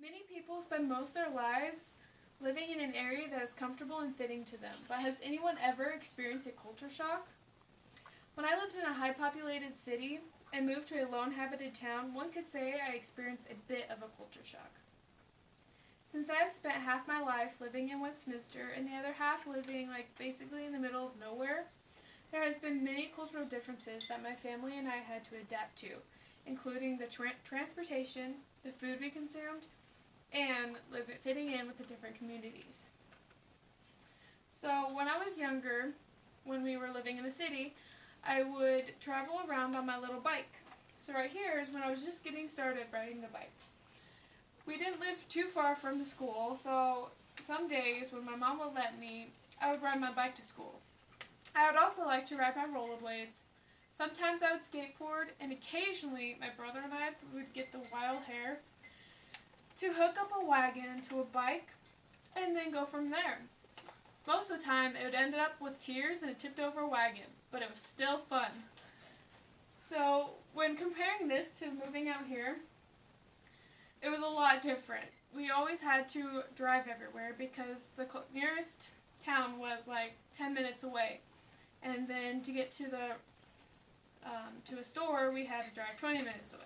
Many people spend most of their lives living in an area that is comfortable and fitting to them, but has anyone ever experienced a culture shock? When I lived in a high-populated city and moved to a low-inhabited town, one could say I experienced a bit of a culture shock. Since I have spent half my life living in Westminster and the other half living basically in the middle of nowhere, there has been many cultural differences that my family and I had to adapt to, including the transportation, the food we consumed, and fitting in with the different communities. So when I was younger, when we were living in the city, I would travel around on my little bike. So right here is when I was just getting started riding the bike. We didn't live too far from the school, so some days when my mom would let me, I would ride my bike to school. I would also like to ride my rollerblades. Sometimes I would skateboard, and occasionally my brother and I would get the wild hair to hook up a wagon to a bike and then go from there. Most of the time it would end up with tears and a tipped over wagon, but it was still fun. So when comparing this to moving out here, it was a lot different. We always had to drive everywhere because the nearest town was 10 minutes away. And then to get to a store, we had to drive 20 minutes away.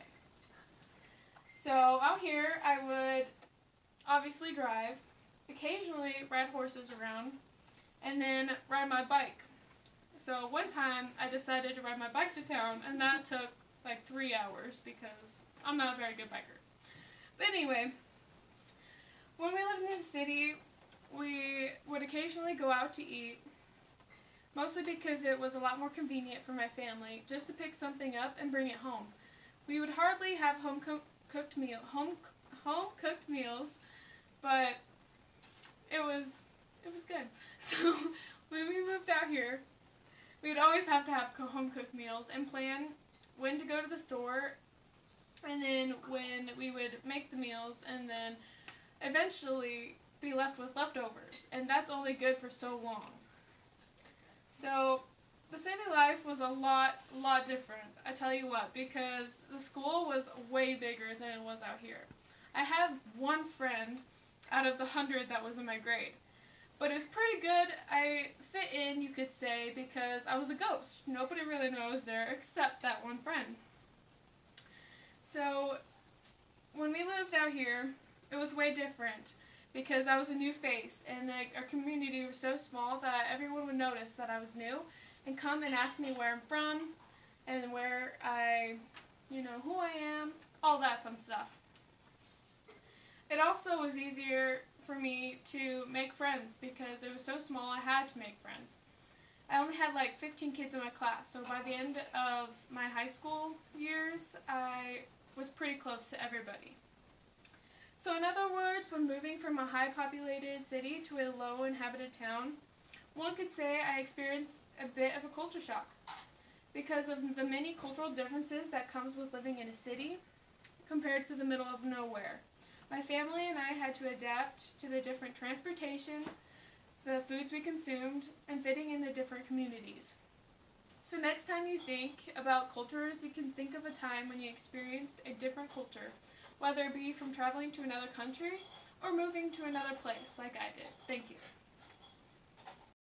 So out here, I would obviously drive, occasionally ride horses around, and then ride my bike. So one time, I decided to ride my bike to town, and that took 3 hours because I'm not a very good biker. But anyway, when we lived in the city, we would occasionally go out to eat, mostly because it was a lot more convenient for my family just to pick something up and bring it home. We would hardly have home cooked meals, but it was good. So when we moved out here, we'd always have to have home cooked meals and plan when to go to the store, and then when we would make the meals, and then eventually be left with leftovers, and that's only good for so long. So the city life was a lot different, I tell you what, because the school was way bigger than it was out here. I had one friend out of the 100 that was in my grade, but it was pretty good. I fit in, you could say, because I was a ghost. Nobody really knew I was there except that one friend. So when we lived out here, it was way different because I was a new face, and our community was so small that everyone would notice that I was new and come and ask me where I'm from and where who I am, all that fun stuff. It also was easier for me to make friends because it was so small. I had to make friends. I only had 15 kids in my class, so by the end of my high school years, I was pretty close to everybody. So in other words, when moving from a high-populated city to a low-inhabited town, one could say I experienced a bit of a culture shock because of the many cultural differences that comes with living in a city compared to the middle of nowhere. My family and I had to adapt to the different transportation, the foods we consumed, and fitting in the different communities. So next time you think about cultures, you can think of a time when you experienced a different culture, whether it be from traveling to another country or moving to another place like I did. Thank you.